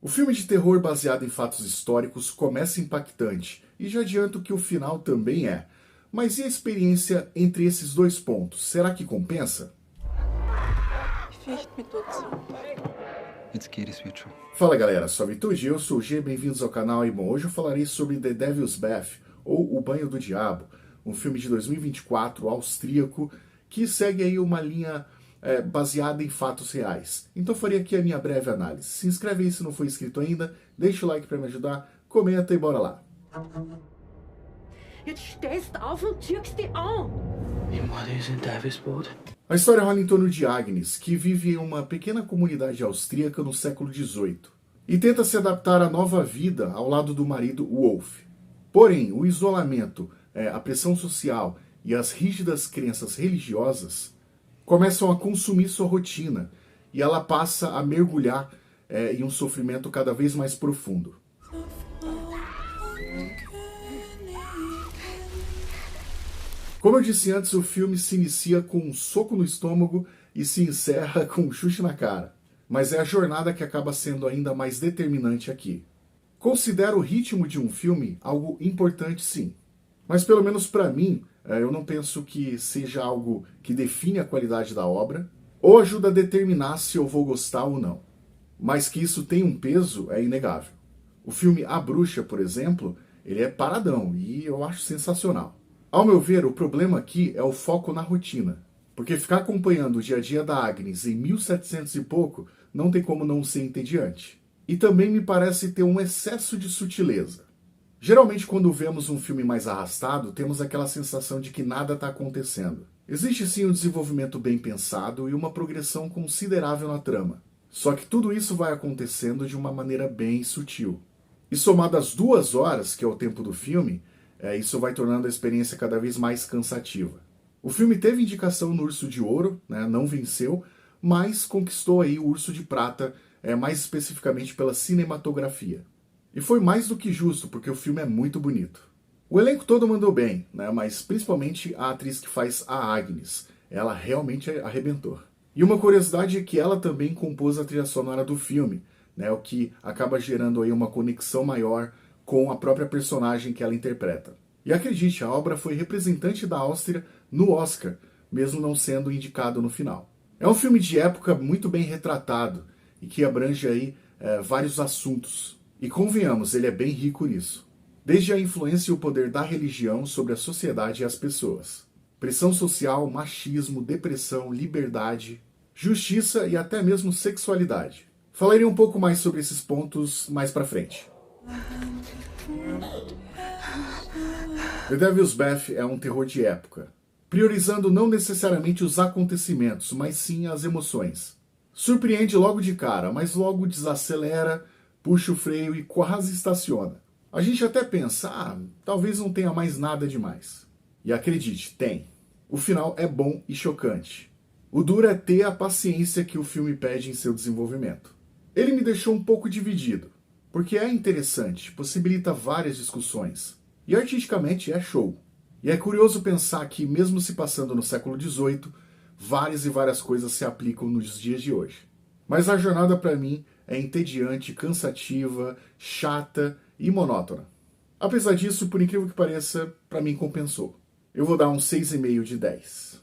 O filme de terror baseado em fatos históricos começa impactante, e já adianto que o final também é. Mas e a experiência entre esses dois pontos? Será que compensa? Fala galera, sou Vitor Gil, sou o G, bem-vindos ao canal. E bom, hoje eu falarei sobre The Devil's Bath, ou O Banho do Diabo, um filme de 2024 austríaco que segue aí uma linha baseada em fatos reais. Então farei aqui a minha breve análise. Se inscreve aí se não for inscrito ainda, deixa o like para me ajudar, comenta e bora lá. Jetzt stehst auf und zirkst dich an. Wie war das in Davisboot? A história rola em torno de Agnes, que vive em uma pequena comunidade austríaca no século XVIII e tenta se adaptar à nova vida ao lado do marido Wolf. Porém, o isolamento, a pressão social e as rígidas crenças religiosas começam a consumir sua rotina e ela passa a mergulhar em um sofrimento cada vez mais profundo. Como eu disse antes, o filme se inicia com um soco no estômago e se encerra com um chute na cara. Mas é a jornada que acaba sendo ainda mais determinante aqui. Considero o ritmo de um filme algo importante, sim. Mas pelo menos para mim, eu não penso que seja algo que define a qualidade da obra ou ajuda a determinar se eu vou gostar ou não. Mas que isso tem um peso é inegável. O filme A Bruxa, por exemplo, ele é paradão e eu acho sensacional. Ao meu ver, o problema aqui é o foco na rotina, porque ficar acompanhando o dia a dia da Agnes em 1700 e pouco não tem como não ser entediante. E também me parece ter um excesso de sutileza. Geralmente, quando vemos um filme mais arrastado, temos aquela sensação de que nada está acontecendo. Existe sim um desenvolvimento bem pensado e uma progressão considerável na trama. Só que tudo isso vai acontecendo de uma maneira bem sutil. E somado às 2 horas, que é o tempo do filme, isso vai tornando a experiência cada vez mais cansativa. O filme teve indicação no Urso de Ouro, né, não venceu, mas conquistou aí o Urso de Prata, mais especificamente pela cinematografia. E foi mais do que justo, porque o filme é muito bonito. O elenco todo mandou bem, né, mas principalmente a atriz que faz a Agnes. Ela realmente arrebentou. E uma curiosidade é que ela também compôs a trilha sonora do filme, né, o que acaba gerando aí uma conexão maior com a própria personagem que ela interpreta. E acredite, a obra foi representante da Áustria no Oscar, mesmo não sendo indicado no final. É um filme de época muito bem retratado e que abrange aí vários assuntos. E convenhamos, ele é bem rico nisso. Desde a influência e o poder da religião sobre a sociedade e as pessoas. Pressão social, machismo, depressão, liberdade, justiça e até mesmo sexualidade. Falarei um pouco mais sobre esses pontos mais pra frente. The Devil's Bath é um terror de época, priorizando não necessariamente os acontecimentos, mas sim as emoções. Surpreende logo de cara, mas logo desacelera, puxa o freio e quase estaciona. A gente até pensa, talvez não tenha mais nada demais. E acredite, tem. O final é bom e chocante. O duro é ter a paciência que o filme pede em seu desenvolvimento. Ele me deixou um pouco dividido, porque é interessante, possibilita várias discussões. E artisticamente é show. E é curioso pensar que, mesmo se passando no século XVIII, várias e várias coisas se aplicam nos dias de hoje. Mas a jornada para mim é entediante, cansativa, chata e monótona. Apesar disso, por incrível que pareça, para mim compensou. Eu vou dar um 6,5 de 10.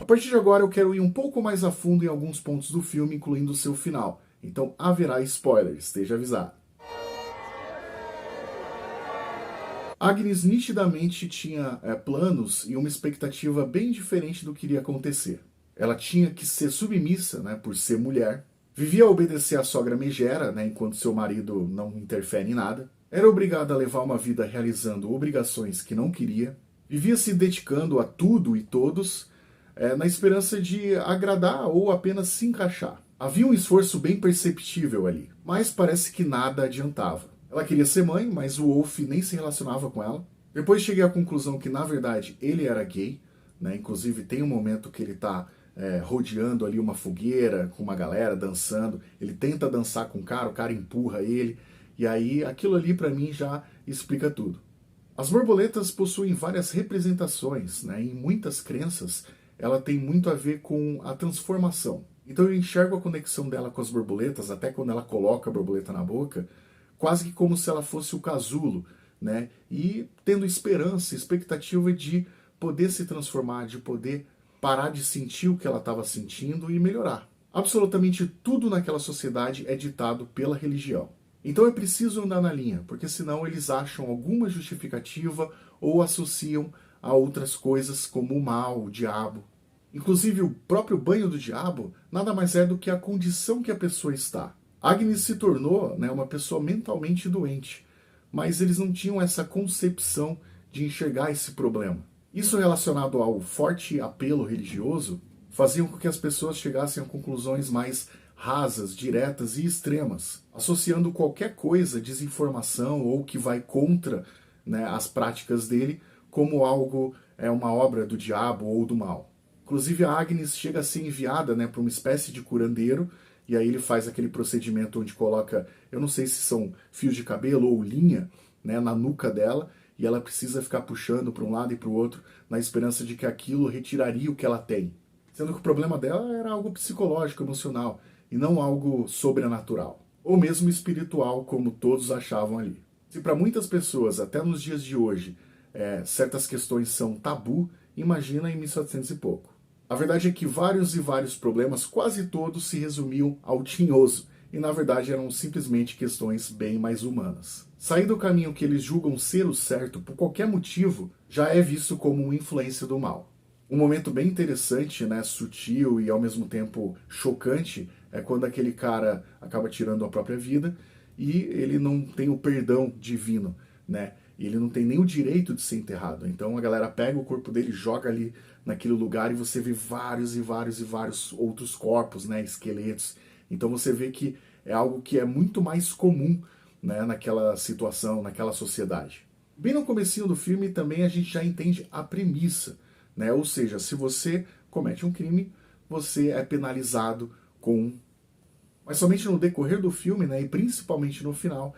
A partir de agora eu quero ir um pouco mais a fundo em alguns pontos do filme, incluindo o seu final. Então haverá spoilers, esteja avisado. Agnes nitidamente tinha planos e uma expectativa bem diferente do que iria acontecer. Ela tinha que ser submissa, né, por ser mulher. Vivia a obedecer à sogra megera, né, enquanto seu marido não interfere em nada. Era obrigada a levar uma vida realizando obrigações que não queria. Vivia se dedicando a tudo e todos, na esperança de agradar ou apenas se encaixar. Havia um esforço bem perceptível ali, mas parece que nada adiantava. Ela queria ser mãe, mas o Wolf nem se relacionava com ela. Depois cheguei à conclusão que, na verdade, ele era gay, né? Inclusive tem um momento que ele está rodeando ali uma fogueira com uma galera, dançando. Ele tenta dançar com o cara empurra ele. E aí aquilo ali para mim já explica tudo. As borboletas possuem várias representações, né? Em muitas crenças ela tem muito a ver com a transformação. Então eu enxergo a conexão dela com as borboletas, até quando ela coloca a borboleta na boca, quase que como se ela fosse o casulo, né? E tendo esperança, expectativa de poder se transformar, de poder parar de sentir o que ela estava sentindo e melhorar. Absolutamente tudo naquela sociedade é ditado pela religião. Então é preciso andar na linha, porque senão eles acham alguma justificativa ou associam a outras coisas como o mal, o diabo. Inclusive o próprio banho do diabo nada mais é do que a condição que a pessoa está. Agnes se tornou, né, uma pessoa mentalmente doente, mas eles não tinham essa concepção de enxergar esse problema. Isso relacionado ao forte apelo religioso faziam com que as pessoas chegassem a conclusões mais rasas, diretas e extremas, associando qualquer coisa, desinformação ou que vai contra, né, as práticas dele, como algo, uma obra do diabo ou do mal. Inclusive a Agnes chega a ser enviada, né, para uma espécie de curandeiro, e aí ele faz aquele procedimento onde coloca, eu não sei se são fios de cabelo ou linha, né, na nuca dela, e ela precisa ficar puxando para um lado e para o outro, na esperança de que aquilo retiraria o que ela tem. Sendo que o problema dela era algo psicológico, emocional, e não algo sobrenatural, ou mesmo espiritual, como todos achavam ali. Se para muitas pessoas, até nos dias de hoje, certas questões são tabu, imagina em 1700 e pouco. A verdade é que vários e vários problemas, quase todos, se resumiam ao tinhoso, e na verdade eram simplesmente questões bem mais humanas. Sair do caminho que eles julgam ser o certo por qualquer motivo já é visto como uma influência do mal. Um momento bem interessante, né, sutil e ao mesmo tempo chocante, é quando aquele cara acaba tirando a própria vida e ele não tem o perdão divino, né? E ele não tem nem o direito de ser enterrado. Então a galera pega o corpo dele, joga ali naquele lugar e você vê vários e vários e vários outros corpos, né, esqueletos. Então você vê que é algo que é muito mais comum, né, naquela situação, naquela sociedade. Bem no comecinho do filme também a gente já entende a premissa, né? Ou seja, se você comete um crime, você é penalizado com... Mas somente no decorrer do filme, né, e principalmente no final,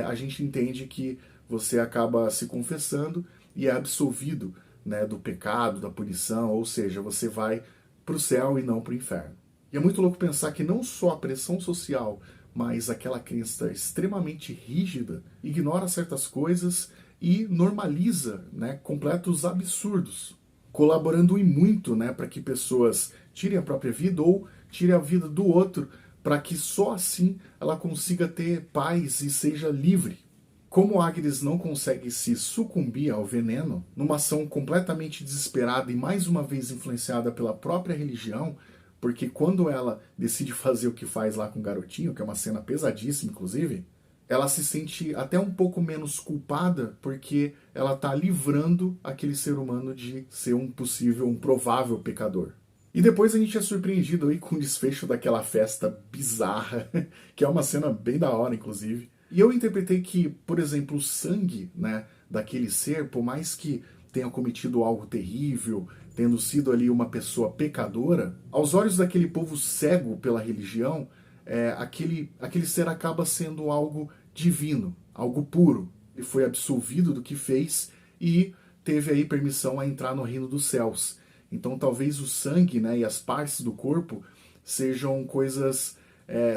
a gente entende que você acaba se confessando e é absolvido, né, do pecado, da punição, ou seja, você vai para o céu e não para o inferno. E é muito louco pensar que não só a pressão social, mas aquela crença extremamente rígida ignora certas coisas e normaliza, né, completos absurdos, colaborando em muito, né, para que pessoas tirem a própria vida ou tirem a vida do outro, para que só assim ela consiga ter paz e seja livre. Como Agnes não consegue se sucumbir ao veneno, numa ação completamente desesperada e mais uma vez influenciada pela própria religião, porque quando ela decide fazer o que faz lá com o garotinho, que é uma cena pesadíssima inclusive, ela se sente até um pouco menos culpada porque ela está livrando aquele ser humano de ser um provável pecador. E depois a gente é surpreendido aí com o desfecho daquela festa bizarra, que é uma cena bem da hora inclusive. E eu interpretei que, por exemplo, o sangue, né, daquele ser, por mais que tenha cometido algo terrível, tendo sido ali uma pessoa pecadora, aos olhos daquele povo cego pela religião, aquele ser acaba sendo algo divino, algo puro. Ele foi absolvido do que fez e teve aí permissão a entrar no reino dos céus. Então talvez o sangue, né, e as partes do corpo sejam coisas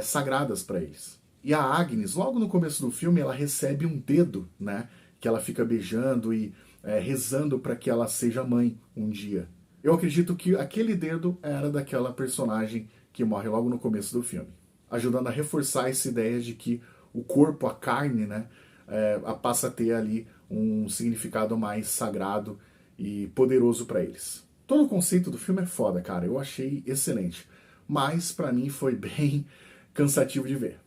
sagradas para eles. E a Agnes, logo no começo do filme, ela recebe um dedo, né, que ela fica beijando e rezando para que ela seja mãe um dia. Eu acredito que aquele dedo era daquela personagem que morre logo no começo do filme, ajudando a reforçar essa ideia de que o corpo, a carne, né, passa a ter ali um significado mais sagrado e poderoso para eles. Todo o conceito do filme é foda, cara, eu achei excelente, mas para mim foi bem cansativo de ver.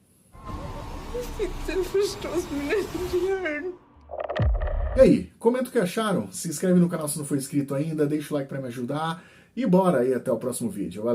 E aí, comenta o que acharam, se inscreve no canal se não for inscrito ainda, deixa o like para me ajudar e bora aí até o próximo vídeo, valeu!